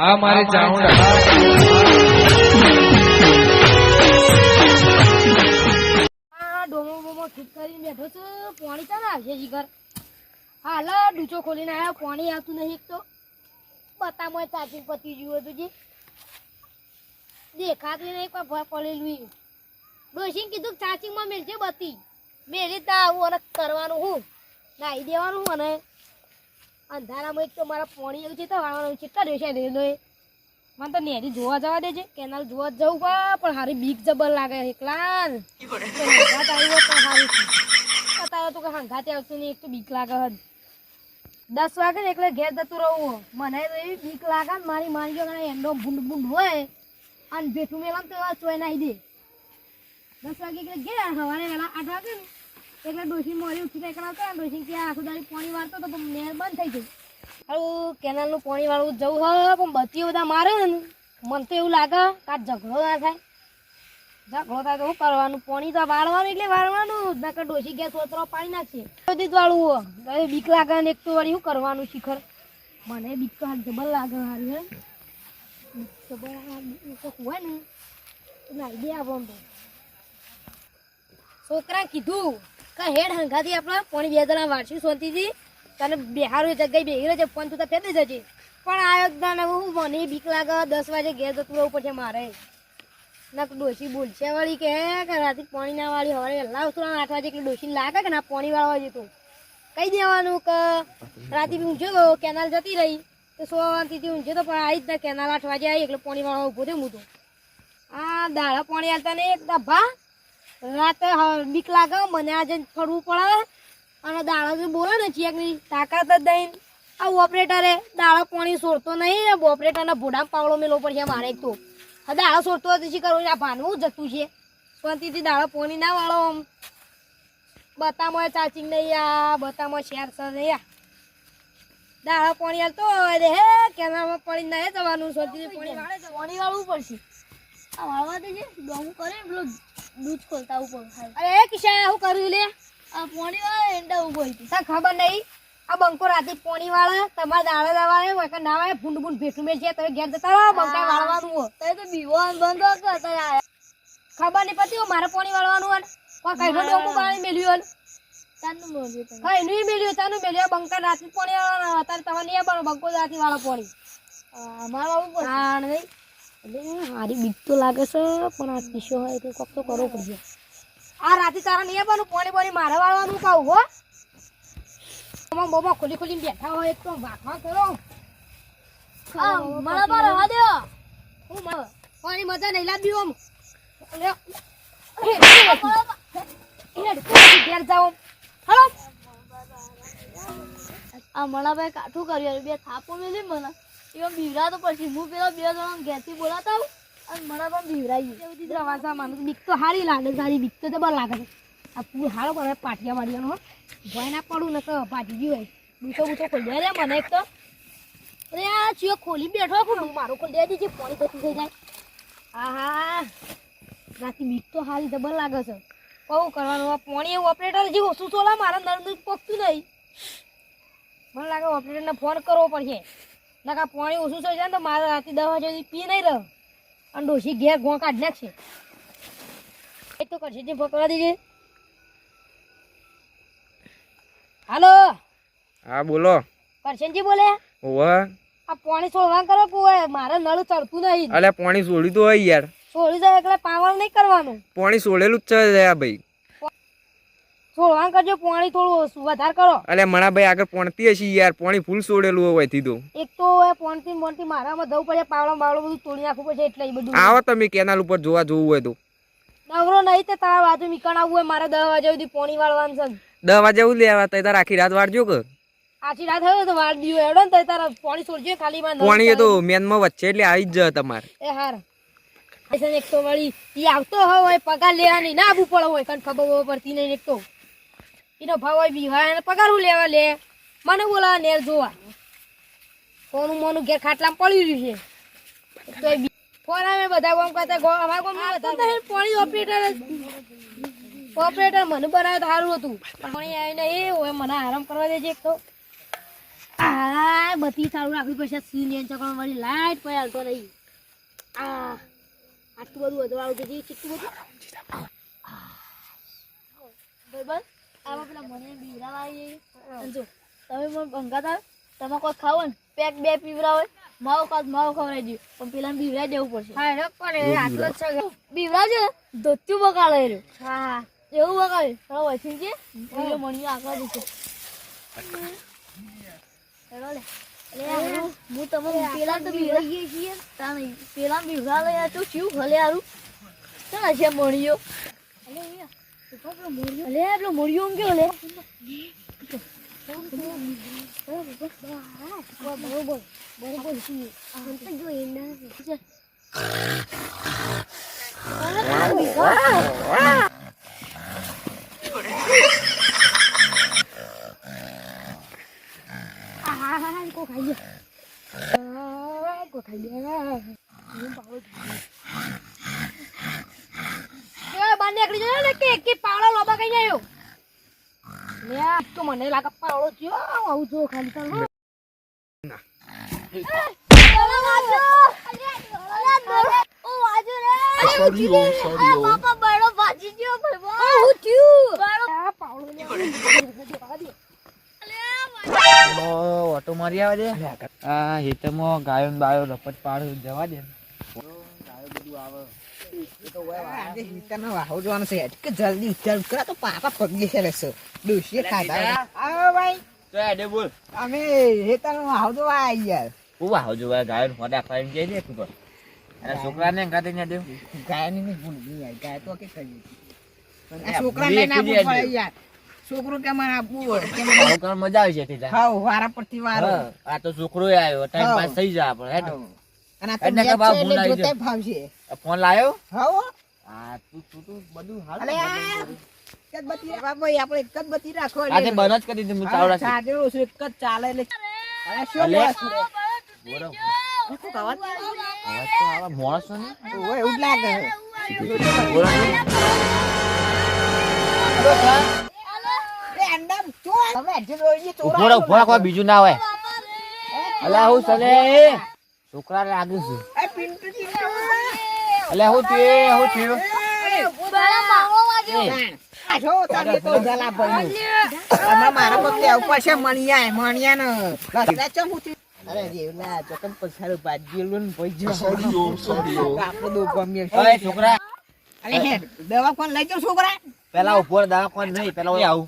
આ મારી ચાઉંડા આ ડોમો બોમો ઠીક કરીને બેઠો છું. પાણી ચાલે આવશે જીગર. હાલ ડૂચો ખોલીને આવ્યો, પાણી આવતું નહીં. એક તો બતામાં ચાર્જિંગ પતી ગયું હતું જે દેખાતું નહીં. કોઈ ભય પડેલું ડોશીને કીધું ચાર્જિંગમાં મેળજે બતી મેળી તા આવું અને કરવાનું હું નાહી દેવાનું અને અંધારામાં એક તો મારા પાણી એવું છે તો વાળવાનું કેટલા દિવસે રેલો એ મને તો નેરી જોવા જવા દેજે. કેનાલ જોવા જ જવું પણ હારી બીક જબર લાગે એકલા હંગાત આવ્યો પણ સારું છે. તારે તો કઈ હંગાતે આવતું નહીં. એક તો બીક લાગે હદ 10 વાગે ને એટલે ઘેર જતું રહું. મને તો એવી બીક લાગે ને મારી મારી જો એન્ડો ભૂંડ ભૂંડ હોય અને ભેઠું મેલામ તો એવા ચોય નાખી દે. 10 વાગે એટલે ગયા સવારે વહેલા 8 વાગે ને એટલે ડોશી મોડી ઉઠીને એકલા આવતા ડોશી કે આખું દાડી પાણી વાળતો તો નેર બંધ થઈ ગઈ. હારું કેનાલનું પાણી વાળવું જવું હોય પણ બત્તીઓ બધા મારે ને મને તો એવું લાગે કે ઝઘડો ના થાય. ઝઘડો થાય તો શું કરવાનું? પાણી તો વાળવાનું એટલે વાળવાનું નકર ડોશી ગેસ ઓતરો પાણી નાખશે બધી જ વાળવું હોય. બીક લાગે ને એક તો વળી શું કરવાનું શિખર? મને બીક તો હાલ જબર લાગે. હારી હે જબર હોય ને નાઈ દે આપણને. છોકરા કીધું કે હેડ હંગાથી આપણે પાણી 2 જણા વાળશું શાંતિથી તને બિહારો જગ્યાએ બેહી રહ્યો છે ફોન તું તો ફેદી જજે. પણ આયોજન હું મને બીક લાગે 10 વાગે ઘેર જતું રહેવું પડશે મારે. ના ડોશી બોલશે વળી કે રાતે પાણી ના વાળી હવે વહેલા ઉતરવાનું 8 વાગે એટલે ડોશી લાગે કે ના પાણી વાળવા જતું કહી દેવાનું કે રાતે ઊંઝો કેનાલ જતી રહી તો 100 વાગ્યાથી ઊંઝો તો પણ આવી જ ના કેનાલ 8 વાગે આવી એટલે પાણી વાળવા ઊભો થયું. હું તો આ દાડા પાણી આવતા ને એક ડબ્બા રાતે બીક લાગે મને આજે ફરવું પડે અને દાડા જો બોલે ને ચેકની તાકાત જ દઈને આ ઓપરેટરે દાડા પાણી છોડતો નહીં. ઓપરેટરના ભોડા પાવડો મેલો પડશે મારે. એક તો હા દાડા છોડતો હતી કરવું આ ભાનવું જતું છે શાંતિથી દાડા પાણી ના વાળો. આમ બતામાં ચાર્જિંગ નહીં આ બતામાં શેર સર નહીં આ દાડા પાણી હાલતો હોય હે કેનાલમાં પાણી ના જવાનું શાંતિથી પાણી વાળવું પડશે. આ વાળવા દેજે ડોમું કરે પેલો દૂધ ખોલતા ઉપર. અરે કિશા શું કર્યું લે? આ પાણી વાળા એંડા ઉભો હતી તને ખબર નહીં? આ બંકો રાતે પાણી વાળા તમારે દાડા દાવાય વખત ના આવે ભૂંડ ભૂંડ ભેટું મેં છે તમે ઘેર જતા રહો બંકા વાળવાનું હોય તો તો બીવાન બંધો કરતા ખબર નહીં પડતી મારે પાણી વાળવાનું હોય કોઈ કઈ ડોમું પાણી મેલ્યું તાનું મેલ્યું કઈ નહીં મેલ્યું તાનું મેલ્યું બંકા રાતે પાણી વાળવાના અત્યારે તમારે નહીં આવવાનું બંકો રાતે વાળો પાણી અમારે આવું હા નહીં એટલે હારી બીક તો લાગે છે પણ આ પીસો હોય તો કોક તો કરવો પડશે. આ રાતે તારા નહીં આવવાનું પાણી પાણી મારે વાળવાનું કહું હો. બોમા ખોલી ખોલીને બેઠા હોય એક તો વાખવા કરો મારા પર રવા દો. હું પાણી મજા નહીં લાવ્યું આમ ઘેર જાઓ. હલો આ મણાભાઈ કાઠું કર્યું 2 થાપો મેલી મને એમાં બીવરા તો પછી હું પેલા 2 જણા ઘેરથી બોલાતા આવું અને મને પણ બીવરાઈ રવાસા માનું બીક તો સારી લાગે. સારી બીક તો જબર લાગે છે. આ પૂર સારો કરે પાટિયા વાળીનો ભય ના પડું ને તો પાટી ગયું હોય બૂચો બૂચો ખોલી દે મને. એક તો અરે આ ચિયો ખોલી બેઠો હું મારું ખોલી દે દીધી પાણી થતું થઈ જાય. હા હા રાતી બીક તો સારી જબર લાગે છે. કહું કરવાનું આ પાણી ઓપરેટર જે ઓછું ચોલા મારા નરમ પકતું નહીં. મને લાગે ઓપરેટરને ફોન કરવો પડશે ના પાણી ઓછું થઈ જાય ને તો મારે રાતે 10 વાગે સુધી પી નહીં રહે અને ડોશી ઘેર ગોં કાઢ નાખશે. એ તો કરશે જે પકડવા દેજે. હાલો હા બોલો કરશનજી બોલે. ઓવા આ પાણી છોડવા કરો કોઈ મારે નળ ચડતું નહીં. અલે પાણી છોડી તો હોય યાર. છોડી જાય એટલે પાવર નહીં કરવાનું. પાણી છોડેલું જ છે આ ભાઈ. છોડવા કરજો પાણી થોડું વધારે કરો. અલે મણા ભાઈ આગળ પોણતી હશે યાર પાણી ફૂલ છોડેલું હોય થી તો. એક તો પોણતી મોણતી મારામાં જવું પડે પાવડો બાવડો બધું તોડી નાખવું પડશે એટલે એ બધું. આવો તમે કેનાલ ઉપર જોવા જોવું હોય તો. નવરો નહીં તો તારા બાજુ મીકણ આવવું હોય મારે 10 વાગ્યા સુધી પાણી વાળવાનું છે. 10 વાગે એવું લેવા તો તાર આખી રાત વાળજો કે આછી રાત હોય તો વાળ દીયો એડો ને તારા પાણી છોડજો ખાલી માં. પાણી એ તો મેનમાં વચ્ચે એટલે આવી જ જાય તમારે. એ હાર એક તો વળી ઈ આવતો હોય પગાર લેવાની ના આવવું પડે હોય કારણ ખબર પડતી નહીં. એક તો એનો ભાવ હોય બીવાય પગાર હું લેવા લે મને બોલાવા નેર જોવા કોનું મોનું ઘેર ખાટલામાં પડી રહ્યું છે તો ફોન આવે બધા ગામ કરતા અમારા ગામમાં બધા પાણી ઓપરેટર મને બનાવે તો સારું હતું. પાણી આવીને એ હોય મને આરામ કરવા દેજે. એક તો આ લાય બધી ચાલુ રાખવી પડશે સિલિયન ચકણ વાળી લાઈટ પર હાલતો નહીં આ આટલું બધું અજવાળું છે કેટલું બધું બરાબર આમાં પેલા મને બીવરાવા આવી જો તમે મને ભંગાતા તમે કોઈ ખાવો ને પેક બે પીવરા હોય માવો ખવડાવી દઉં પણ પેલા બીવરાઈ દેવું પડશે હા રે પણ આટલો જ છે બીવરા છે ધોત્યું બગાડે રહ્યો હા એવું બગાડે થોડો વચ્ચે છે બીજો મણી આગળ દીધો હું તમે પેલા તો બીવરાઈએ છીએ પેલા બીવરા લઈ તો શું ભલે હારું ચાલ છે મળ્યો અલે પેલો મળ્યો એમ કેવો લે બરોબર જો એના को खाइए को खाइए એ બાને એકડી જો ને કે પાવળો લોબા કઈ જાયો લે આ તો મને લાગે પાવળો થયો આવું જો ખાલી ચાલ બાપા બડો ભાજી ગયો ભાઈ હું થયું પાવળો ઓટો મારી આવે દે આ હેતમાં ગાયો ને બાયો રપટ પાડ જવા દે ગાયો બધું આવે એ તો આજે હિતાનો વાહો જોવાનો છે કે જલ્દી ઉતાર કરા તો પાપા પગી છે લેસો દોશી ખાધા આવો ભાઈ તો એડે બોલ અમે હેતાનો વાહો જોવા આવી યાર હું વાહો જોવા ગાયો ને ફોડા ખાઈને જઈ દે તું અરે છોકરાને ગાતે ન દે ગાયને ની ભૂલ નહીં આવી ગાય તો કે કરી આ છોકરાને ના ભૂલ પડે યાર છોકરો કે મને આપવું હોય કે મને છોકરા મજા આવી છે તે હા વારા પરથી વારો આ તો છોકરો આવ્યો ટાઈમ પાસ થઈ જાય આપણે હેડ અને આ તો ભાવ ભૂલાઈ ગયો ભાવશે ફોન લાયો હા આ તું બધું હાલ અલે એક જ બતી બાબા આપણે એક જ બતી રાખો આજે બન જ કરી દીધું હું ચાવડા છે આજે ઓછું એક જ ચાલે એટલે અરે શું બોલો શું કવાત આવાજ તો આવા મોણસો ને ઓય એવું લાગે બોલો ઉભો કોઈ બીજું ના હોય અલા હું સલે છોકરા લાગે છે અલા હું થયું મારા પગ ઉપર છે મણિયા ને અરે રેવલા ચોકન પછાડો બાજીલું ને છોકરા અરે હે દવા કોણ લઈ જાવ છોકરા પેલા ઉપર દવા કોણ નહીં પેલા આવું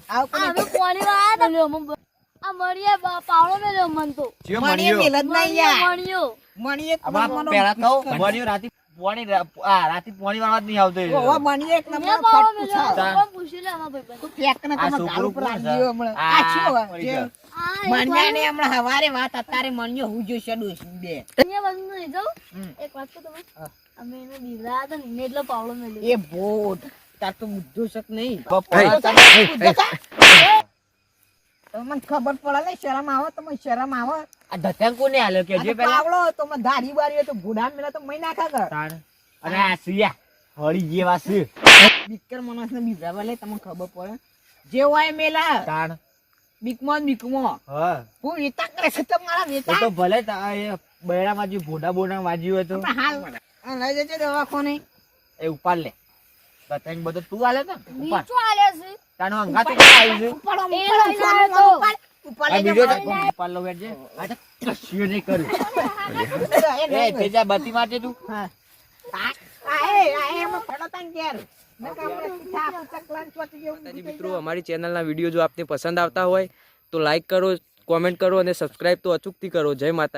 આ મરિયા પાવળો મેલ્યો મન તો મણિયો મિલત નહીં યાર મણિયો પેલા તો મણિયો રાતી પોણી વાળવા જ નહીં આવતો ઓવા મણિયો એક નંબર ફટ પૂછા પૂછી લે આમાં ભાઈ તું પેક ને તમે ગાલ ઉપર લાગ્યો હમણાં આ શું મણિયાને હમણાં હવારે વાત અત્યારે મણિયો હું જો શેડું બે અહીંયા બંધ નહીં જાવ એક વાત તો તમે અમે એને બીવરા હતા ને એટલે પાવળો મેલ્યો એ બોટ તાર તો બુદ્ધો શક નહીં તમને ખબર પડે ને શરમ આવે તો મને શરમ આવે આ ધતંગ કોને આલ્યો કે જે પેલા પાવળો તો મને ધારી બારી તો ગુડામ મેલા તો મય નાખા કર અરે આ સિયા હળી જેવા છે બીકર માણસને બીવરાવા લે તમને ખબર પડે જે હોય મેલા તાણ બીકમો હા હું વેતા કરે છે તમારા વેતા તો ભલે એ બૈરામાં જે બોડા વાજ્યું હોય તો હાલ લઈ જજે દવાખાને એ ઉપાડ લે ધતંગ બધો તું આલે ને ઉપાડ શું આલે છે તાનો અંગાત આવી છે ઉપર ઉપર લો વેજે આ તો કશું નહીં કર્યું એ તેજા બતી માટે તું હા આ એમ ફડો તાન કેર મિત્રો અમારી ચેનલના વિડીયો જો આપને પસંદ આવતા હોય તો લાઈક કરો, કોમેન્ટ કરો અને સબસ્ક્રાઇબ તો અચૂકથી કરો. જય માતાજી.